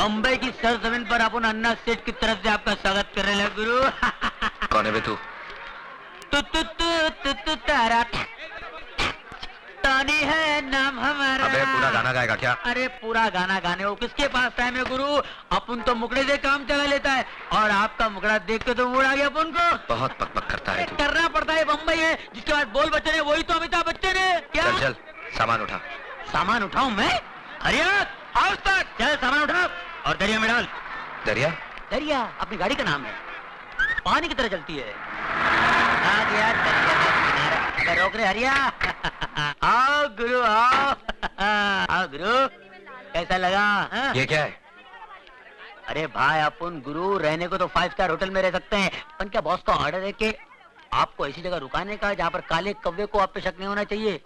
बम्बई की सरजमीन पर अपन अन्ना सेठ की तरफ से आपका स्वागत कर रहे हैं गुरु। कौन है बे तू? तारा तानी है नाम हमारा। अबे पूरा गाना गाएगा क्या? अरे पूरा गाना गाने हो किसके पास टाइम है गुरु? अपन तो मुकड़े से काम चला लेता है और आपका मुकड़ा देख के तो मूड आ गया अपन को। बहुत पक करता है तू। करना पड़ता है, बम्बई है जिसके बाद बोल बच्चन है वही तो अमिताभ बच्चन है क्या? चल चल सामान उठा। सामान उठाऊं मैं? हरिया हाउस तक चल, सामान उठा और दरिया में डाल। दरिया? दरिया अपनी गाड़ी का नाम है, पानी की तरह चलती है। आ गया दरिया का किनारा। अगर रोक रहे हरिया। आओ गुरु आओ। आओ गुरु, कैसा लगा हा? ये क्या है? अरे भाई अपन गुरु रहने को तो 5 स्टार होटल में रह सकते हैं, पर क्या बॉस का ऑर्डर है कि आपको ऐसी जगह रुकाने का जहाँ पर काले कौवे को आप पे शक नहीं होना चाहिए।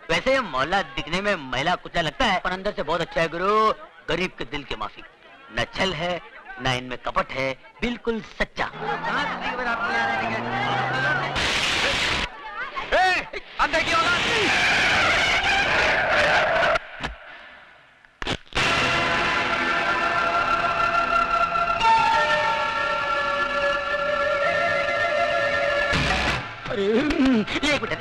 वैसे मोहल्ला दिखने में महिला कुचला लगता है पर अंदर से बहुत अच्छा है गुरु। गरीब के दिल के माफिक, न छल है न इनमें कपट है, बिल्कुल सच्चा। अंदर की औलाद! अरे एक मिनट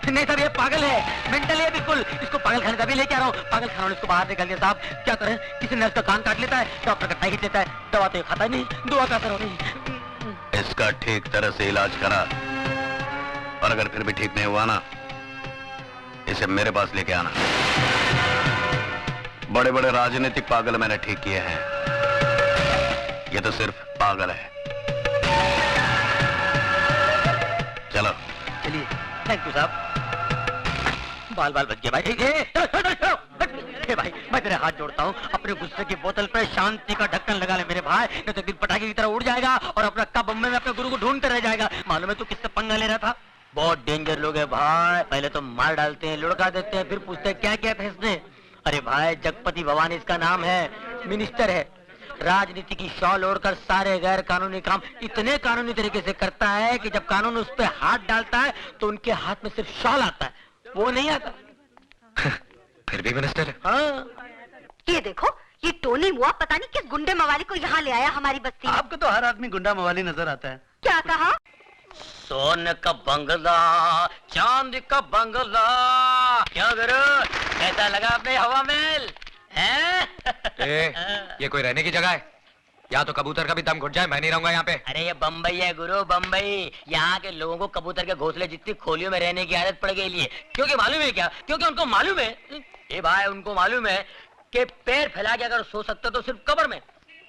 नहीं साहब, ये पागल है, मेंटल है बिल्कुल। इसको पागल खाने का भी लेके आ रहा हूँ। पागल खाना इसको बाहर निकाल दिया साहब। क्या करें, किसी नर्स का कान काट लेता है, डॉक्टर का टाई खींच लेता है, दवा तो खाता नहीं, दुआ का असर हो नहीं। इसका ठीक तरह से इलाज करा और अगर फिर भी ठीक नहीं हुआ ना, इसे मेरे पास लेके आना। बड़े बड़े राजनीतिक पागल मैंने ठीक किए हैं, ये तो सिर्फ पागल है। चलो चलिए, थैंक यू साहब। बाल बाल बच गए भाई। भाई मैं तेरे हाथ जोड़ता हूँ, अपने गुस्से की बोतल पे शांति का ढक्कन लगा ले मेरे भाई, नहीं तो दिल पटाखे की तरह उड़ जाएगा और अपना कब बम्बे में अपने गुरु को ढूंढते रह जाएगा। मालूम है तू किससे पंगा ले रहा था? बहुत डेंजर लोग है भाई, पहले तो मार डालते हैं, लुढ़का देते हैं, फिर पूछते हैं क्या क्या था इसने। अरे भाई जगपति भवानी इसका नाम है, मिनिस्टर है, राजनीति की शॉल ओढ़कर सारे गैर कानूनी काम इतने कानूनी तरीके से करता है कि जब कानून उस पर हाथ डालता है तो उनके हाथ में सिर्फ शॉल आता है, वो नहीं आता। फिर भी मिनिस्टर है। हाँ। ये देखो, ये टोनी मुआ पता नहीं किस गुंडे मवाली को यहाँ ले आया हमारी बस्ती में। आपको तो हर आदमी गुंडा मवाली नजर आता है। क्या कहा? सोने का बंगला, चांदी का बंगला, क्या करो, कैसा लगा अपने हवा महल? ये कोई रहने की जगह है? या तो कबूतर का भी दम घुट जाए, मैं नहीं रहूंगा यहाँ पे। अरे ये बम्बई है गुरु, बम्बई। यहाँ के लोगों को कबूतर के घोंसले जितनी खोलियों में रहने की आदत पड़ गई है। क्योंकि मालूम है क्या? क्योंकि उनको मालूम है, ये भाई उनको मालूम है कि पैर फैला के अगर सो सकते तो सिर्फ कब्र में,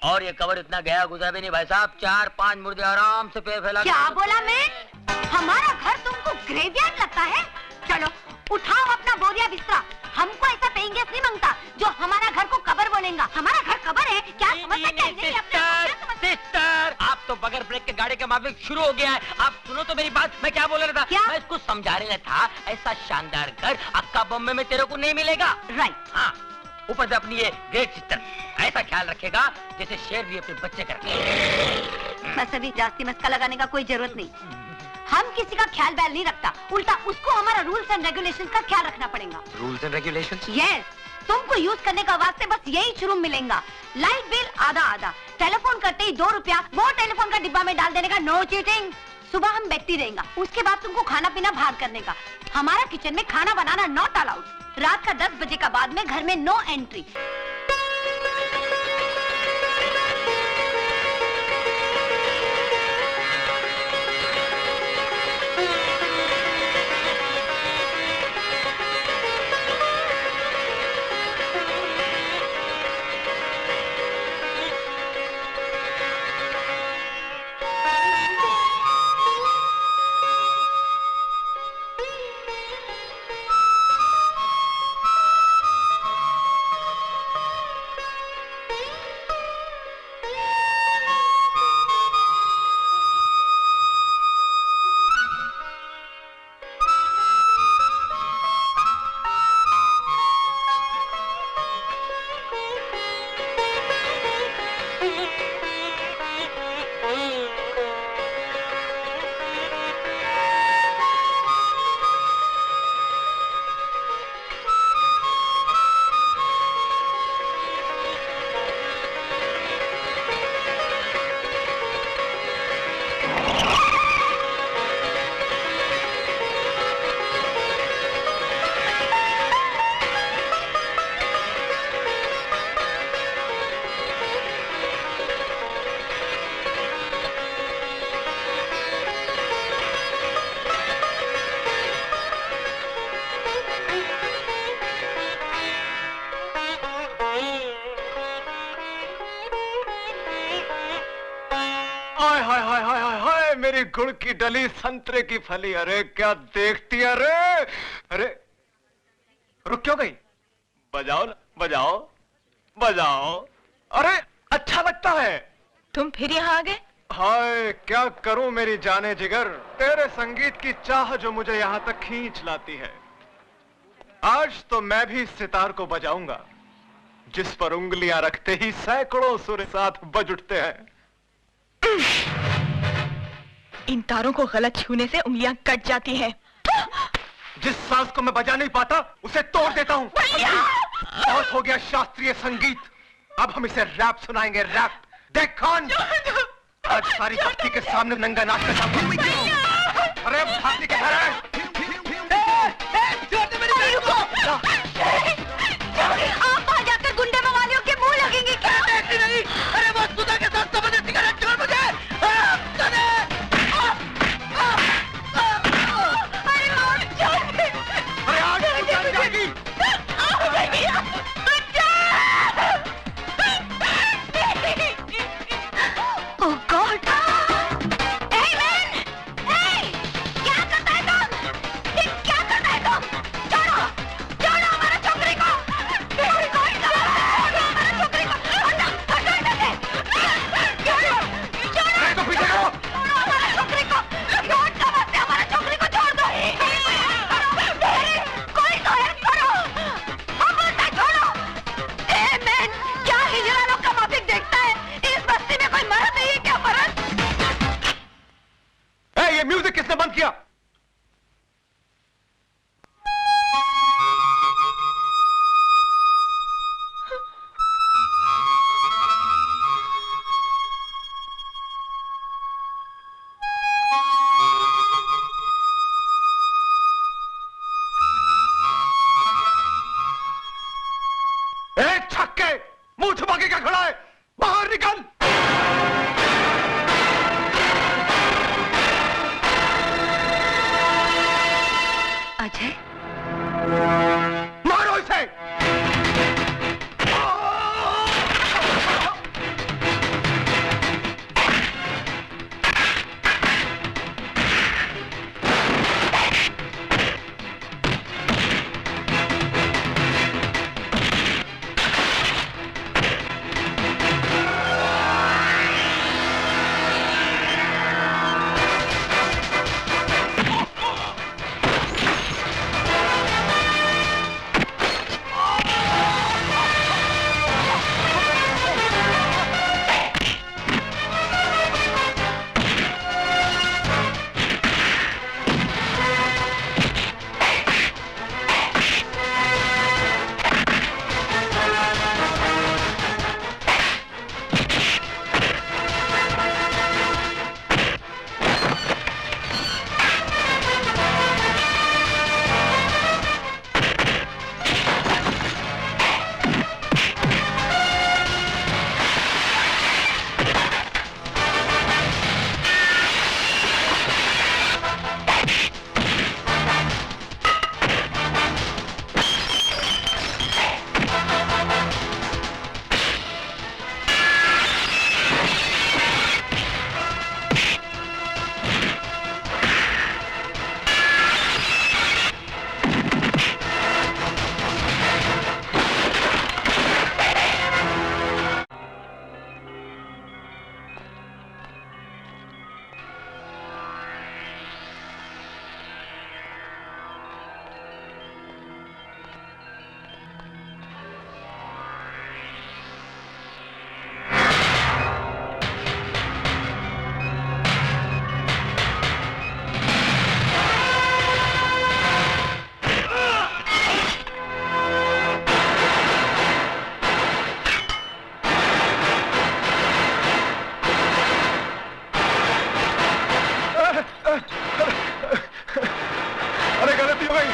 और ये कब्र इतना गया गुजरा भी नहीं भाई साहब। 4-5 मुर्दे आराम से पैर फैला। क्या बोला मैं? हमारा घर तुमको ग्रेवयार्ड लगता है? चलो उठाओ अपना बोरिया बिस्तरा, हमको ऐसा पेइंग गेस्ट नहीं मांगता जो हमारा घर को कब्र बोलेगा। हमारा घर कब्र है क्या? समझ सकते हैं? सिस्टर, आप तो बगैर ब्रेक के गाड़ी का माफिक शुरू हो गया है। आप सुनो तो मेरी बात, मैं क्या बोल रहा था? क्या? मैं इसको समझा रहा था, ऐसा शानदार घर अक्का बम्बे में तेरे को नहीं मिलेगा। राइट। हाँ, ऊपर से अपनी ये ग्रेट सिस्टर ऐसा ख्याल रखेगा जैसे शेर भी अपने बच्चे का रखे। बस अभी जास्ती मस्का लगाने का कोई जरूरत नहीं, हम किसी का ख्याल बैल नहीं रखता, उल्टा उसको हमारा रूल्स एंड रेगुलेशंस का ख्याल रखना पड़ेगा। Rules and regulations? यस, तुमको यूज करने का वास्ते बस यही शुरू मिलेगा। लाइट बिल आधा आधा, टेलीफोन करते ही 2 रुपया वो टेलीफोन का डिब्बा में डाल देने का, नो चीटिंग। सुबह हम बैठती रहेगा, उसके बाद तुमको खाना पीना बाहर करने का। हमारा किचन में खाना बनाना नॉट अलाउड। रात का 10 बजे का बाद में घर में नो एंट्री। हाय हाय हाय हाय हाय हाय, मेरी गुड़ की डली संतरे की फली, अरे क्या देखती है, अरे अरे रुक क्यों गई? बजाओ ना, बजाओ बजाओ, अरे अच्छा लगता है। तुम फिर यहाँ आ गए? हाय क्या करूं मेरी जाने जिगर, तेरे संगीत की चाह जो मुझे यहां तक खींच लाती है। आज तो मैं भी सितार को बजाऊंगा, जिस पर उंगलियां रखते ही सैकड़ों सुर साथ बज उठते हैं। इन तारों को गलत छूने से उंगलियां कट जाती हैं। जिस सांस को मैं बजा नहीं पाता उसे तोड़ देता हूँ। बहुत हो गया शास्त्रीय संगीत, अब हम इसे रैप सुनाएंगे, रैप। देख कौन आज सारी बस्ती के सामने नंगा नाच कर जाऊंगा। अरे भाती के घर है। आप वहाँ जाकर गुंडे मवालियों के मुंह लगेंगे क्या? नहीं, अरे वो सुधा के साथ समझे सिगरेट छोड़ मुझे। अरे आज तू जान जाएगी। Oh God! Hey man! Hey! क्या करता है तुम? क्या करता है तुम? छोड़ो! छोड़ो हमारे छोकरी को! छोड़ो हमारे छोकरी को! हटो इधर से! छोड़ो! छोड़ो! तो पीछे करो। छोड़ो हमारे छोकरी को! लौट का बस हमारे छोकरी को छोड़ दो! कोई तो हेल्प करो! हम बोलते हैं छोड़ो! Hey man! क्या हिजड़ा लोग का माफिक देखता है? इस बस्ती में कोई मर्द नहीं है क्या मर्द? ए, ये म्यूजिक किसने बंद किया? ए, छक्के, मुंह छुपा के क्या खड़ा है? बाहर निकल। अजय मारो इसे। अरे गलती हो गई।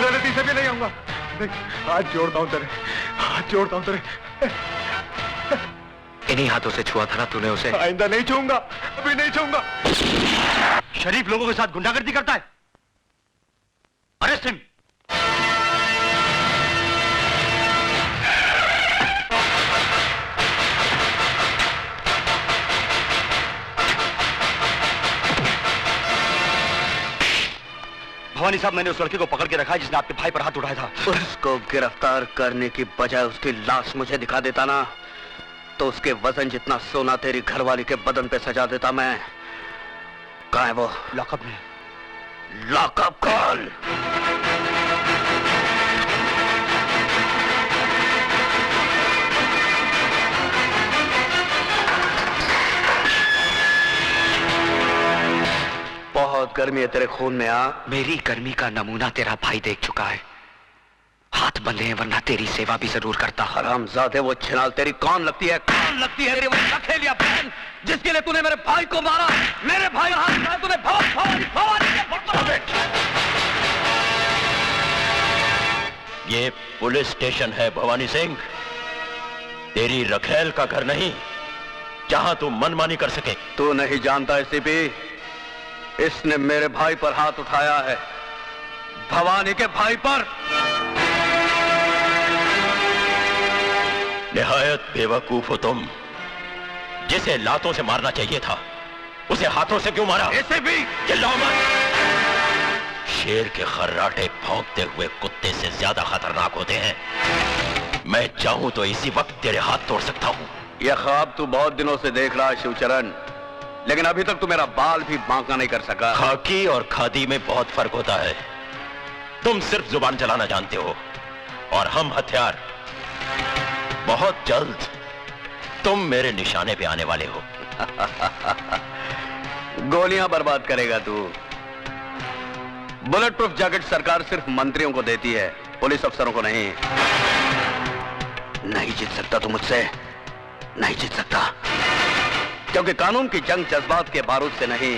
गलती से भी नहीं आऊंगा। देख, हाथ जोड़ता हूं तेरे, हाथ जोड़ता हूं तेरे। इन्हीं हाथों से छुआ था ना तूने उसे। आइंदा नहीं छूऊंगा, अभी नहीं छूऊंगा। शरीफ लोगों के साथ गुंडागर्दी करता है। Arrest him. भवानी साहब, मैंने उस लड़के को पकड़ के रखा है जिसने आपके भाई पर हाथ उठाया था। उसको गिरफ्तार करने की बजाय उसकी लाश मुझे दिखा देता ना, तो उसके वजन जितना सोना तेरी घरवाली के बदन पे सजा देता मैं। कहाँ है वो? लॉकअप में। Lockup call. बहुत गर्मी है तेरे खून में। आ, मेरी गर्मी का नमूना तेरा भाई देख चुका है। हाथ बंधे हैं, वरना तेरी सेवा भी जरूर करता। हरामजादे, वो छिनाल तेरी कौन लगती है? कौन लगती है तेरी वो नखेलिया बहन, जिसके लिए तूने मेरे भाई को मारा? मेरे भाई का हाथ उठाया तूने। भवानी ये पुलिस स्टेशन है भवानी सिंह, तेरी रखेल का घर नहीं जहां तू मनमानी कर सके। तू नहीं जानता एसीपी, इसने मेरे भाई पर हाथ उठाया है, भवानी के भाई पर। निहायत बेवकूफ हो तुम। जिसे लातों से मारना चाहिए था उसे हाथों से क्यों मारा? एसीपी चिल्लाओ मत। शेर के खर्राटे भौंकते हुए कुत्ते से ज्यादा खतरनाक होते हैं। मैं चाहूं तो इसी वक्त तेरे हाथ तोड़ सकता हूं। यह ख्वाब तू बहुत दिनों से देख रहा है शिवचरण, लेकिन अभी तक तू मेरा बाल भी बांका नहीं कर सका। खाकी और खादी में बहुत फर्क होता है। तुम सिर्फ जुबान चलाना जानते हो और हम हथियार। बहुत जल्द तुम मेरे निशाने पे आने वाले हो। गोलियां बर्बाद करेगा तू। बुलेट प्रूफ जैकेट सरकार सिर्फ मंत्रियों को देती है, पुलिस अफसरों को नहीं। नहीं जीत सकता तू मुझसे, नहीं जीत सकता, क्योंकि कानून की जंग जज्बात के बारूद से नहीं,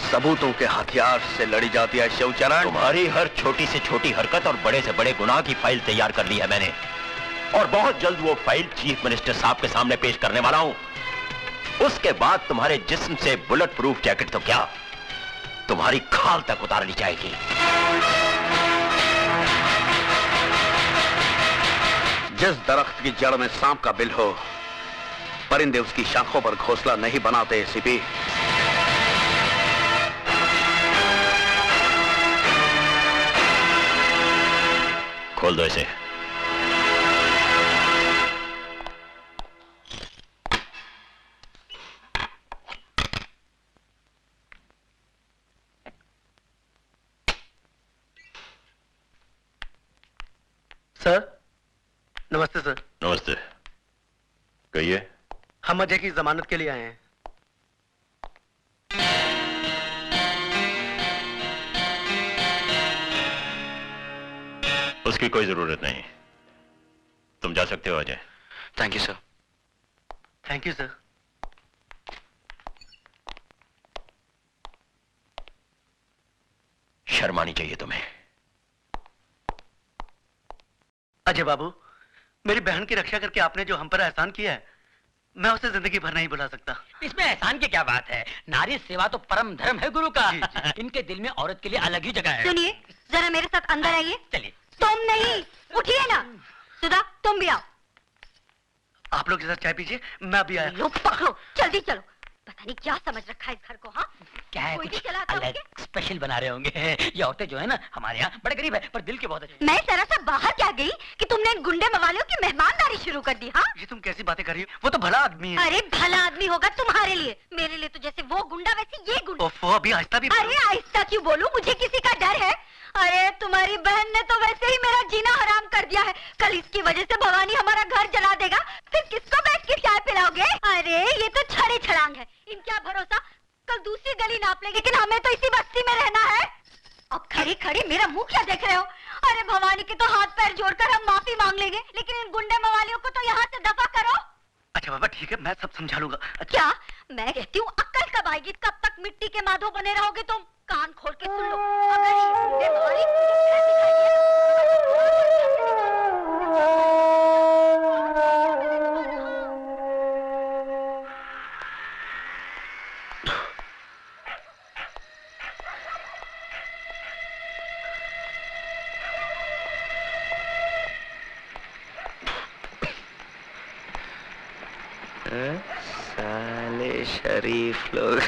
सबूतों के हथियार से लड़ी जाती है शिवचरण। तुम्हारी हर छोटी से छोटी हरकत और बड़े से बड़े गुनाह की फाइल तैयार कर ली है मैंने, और बहुत जल्द वो फाइल चीफ मिनिस्टर साहब के सामने पेश करने वाला हूं। उसके बाद तुम्हारे जिस्म से बुलेट प्रूफ जैकेट तो क्या, तुम्हारी खाल तक उतार ली जाएगी। जिस दरख्त की जड़ में सांप का बिल हो, परिंदे उसकी शाखों पर घोंसला नहीं बनाते एसीपी। खोल दो इसे। सर, नमस्ते सर। नमस्ते, कहिए। हम अजय की जमानत के लिए आए हैं। उसकी कोई जरूरत नहीं, तुम जा सकते हो Ajay. Thank you sir. Thank you sir. शर्म आनी चाहिए तुम्हें। अजय बाबू, मेरी बहन की रक्षा करके आपने जो हम पर एहसान किया है, मैं उसे जिंदगी भर नहीं भुला सकता। इसमें एहसान की क्या बात है? नारी सेवा तो परम धर्म है गुरु का। जी, जी। इनके दिल में औरत के लिए अलग ही जगह है। सुनिए, जरा मेरे साथ अंदर आइए। चलिए। तुम नहीं, उठिए ना। सुधा, तुम भी आओ। आप लोग के साथ चाय पीजिए, मैं अभी आया। लो पकड़ो, जल्दी चलो। पता नहीं क्या समझ रखा है इस घर को। हाँ, क्या है, कोई कुछ भी चलाता अलग होंगे। स्पेशल बना रहे होंगे। ये औरतें जो है ना हमारे यहाँ बड़े गरीब है, पर दिल के बहुत अच्छे। मैं जरा सा बाहर क्या गई कि तुमने इन गुंडे मवालियों की मेहमानदारी शुरू कर दी। हाँ, ये तुम कैसी बातें कर रही हो? वो तो भला आदमी है। अरे भला आदमी होगा तुम्हारे लिए, मेरे लिए तो जैसे वो गुंडा वैसे ये गुंडा। ओफो, अभी आहिस्ता भी। अरे आहिस्ता क्यों बोलूं, मुझे किसी का डर है? अरे तुम्हारी बहन ने तो वैसे ही मेरा जीना हराम कर दिया है। कल इसकी वजह से भवानी हमारा घर जला देगा, फिर किसको बैठ के चाय पिलाओगे? अरे ये तो छड़े छड़ांग है, इनका भरोसा कल दूसरी गली नाप लेंगे, लेकिन हमें तो इसी बस्ती में रहना है। अब खड़ी खड़ी मेरा मुंह क्या देख रहे हो? अरे भवानी के तो हाथ पैर जोड़कर हम माफी मांग लेंगे, लेकिन इन गुंडे मवालियों को तो यहाँ से दफा करो। अच्छा बाबा ठीक है, मैं सब समझा लूंगा। क्या मैं कहती हूँ अक्कल कब आएगी? कब तक मिट्टी के माधो बने रहोगे तुम? कान खोल के सुन लो, अगर ये गुंडे मवाली मुझे फिर दिखाई दिए शरीफ लोग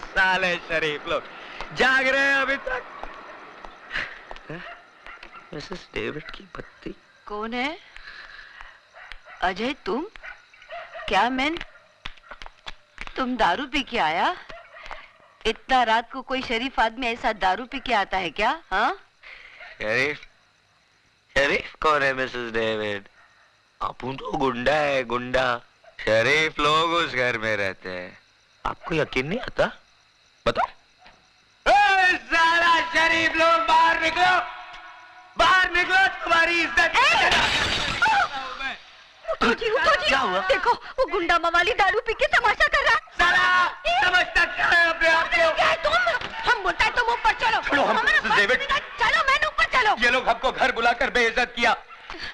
साले शरीफ लोग जाग रहे हैं अभी तक। मिसेस डेविड की बत्ती कौन है? अजय तुम? क्या मैन? तुम दारू पी के आया? इतना रात को कोई शरीफ आदमी ऐसा दारू पी के आता है क्या? हाँ? शरीफ शरीफ कौन है मिसेस डेविड? अपुन तो गुंडा है, गुंडा। शरीफ लोग उस घर में रहते हैं। आपको यकीन नहीं आता? बताओ। सारा शरीफ लोग बाहर निकलो, बाहर निकलो, तुम्हारी इज्जत। उठो जी, उठो जी। क्या हुआ? देखो वो गुंडा मवाली दारू पी के तमाशा कर रहा है। साला समझता क्या है अपने आप को? क्या है तुम? हम बोलता है तुम ऊपर चलो। छोड़ो हम, हमारा मिसेस बात डेविड। सुनिए, चलो मैंने ऊपर चलो। ये लोग हमको घर बुलाकर बेइज्जत किया,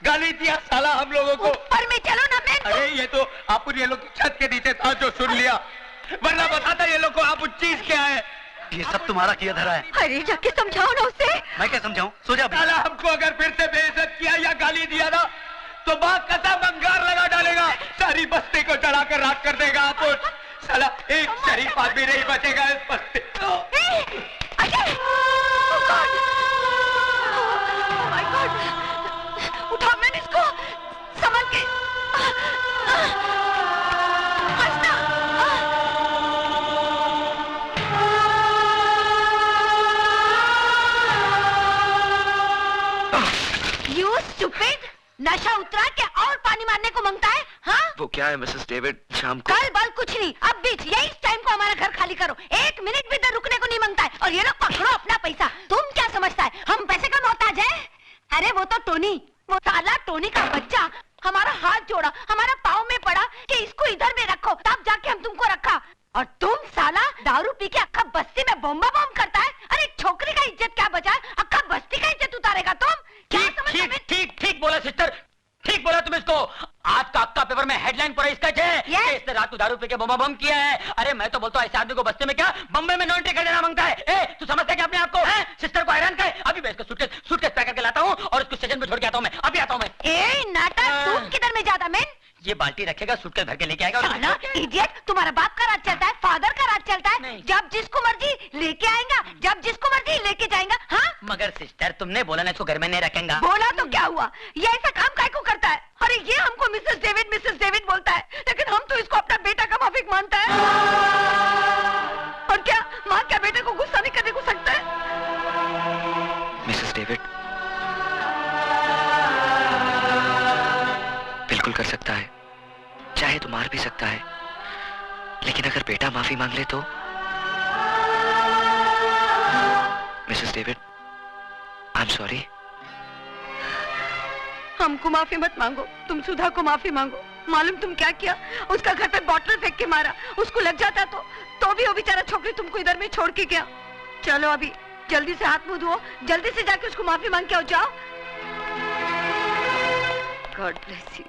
गाली दिया साला हम लोगों को। ऊपर में चलो ना मैन। अरे ये तो आप ये लोग की छत के नीचे था जो सुन लिया, वरना बताता ये लोग को आप उस चीज क्या है। ये सब तुम्हारा किया धरा है। अरे जाके समझाओ ना उसे। मैं क्या समझाऊं? सो जा। साला हमको अगर फिर से बेइज्जत किया या गाली दिया ना तो बात कसम अंगार लगा डालेगा, सारी बस्ती को जलाकर राख कर देगा। आप साला एक शरीफ आदमी नहीं बचेगा इस बस्ती। Ajay! Oh God! Oh my God! उठाओ मैंने इसको, संभल के। हंसना। You stupid! नशा उतरा के और पानी मारने को मांगता है? हाँ? वो क्या है मिसेस डेविड, शाम को कल बल कुछ नहीं, अब बीच यही टाइम को हमारा घर खाली करो। 1 मिनट भी इधर रुकने को नहीं मांगता है। और ये लोग पकड़ो अपना पैसा। तुम क्या समझता है हम पैसे का मोहताज है? अरे वो तो टोनी, वो साला टोनी का बच्चा हमारा हाथ जोड़ा, हमारा पाँव में पड़ा कि इसको इधर में रखो, तब जाके हम तुमको रखा। और तुम साला दारू पी के अक्का बस्ती में बम्बा बम करता है। अरे छोकरी का इज्जत क्या बचा है? अक्का बस्ती का इज्जत उतारेगा तुम? क्या समझते हो? ठीक बोला सिस्टर, ठीक बोला तुम इसको। आज का अक्का पेपर में हेडलाइन पर इसका है कि इसने रात को दारू पी के बम बम किया है। अरे मैं तो बोलता हूँ ऐसे आदमी को बस्ती में क्या बम्बे में नॉन टिकट देना मांगता है। ए तू समझता है क्या अपने आप को? सिस्टर को हैरान कर। अभी मैं इसको सूटकेस पैक करके लाता हूँ और इसको स्टेशन पे छोड़ के आता हूँ। मैं अभी आता हूँ। मैं ए नाटक, तुम किधर में जाता मैन? ये बाल्टी रखेगा, सूटकेस भर के लेके आएगा। साला इडियट, तुम्हारा बाप का राज चलता है, फादर का राज चलता है। नहीं। जब जिसको मर्जी लेके आएगा, जब जिसको मर्जी लेके जाएगा। हाँ? मगर सिस्टर तुमने बोला ना इसको घर में नहीं रखेगा। बोला तो क्या हुआ? ये ऐसा काम काय को करता है? अरे ये हमको मिसेस डेविड बोलता है, लेकिन हम तो इसको अपना बेटा का माफिक मानता है। और क्या माँ क्या बेटे को गुस्सा नहीं करने को सकता है? मिसेस डेविड बिल्कुल कर सकता है, चाहे तो मार भी सकता है, लेकिन अगर बेटा माफी मांग ले तो? Mrs David I am sorry. हमको माफी मत मांगो, तुम सुधा को माफी मांगो। मालूम तुम क्या किया? उसका घर पे बॉटल फेंक के मारा। उसको लग जाता तो भी वो बेचारा छोकरी तुमको इधर में छोड़ के गया। चलो अभी जल्दी से हाथ मुंह धो, जल्दी से जाके उसको माफी मांग के आओ। जाओ। God bless you.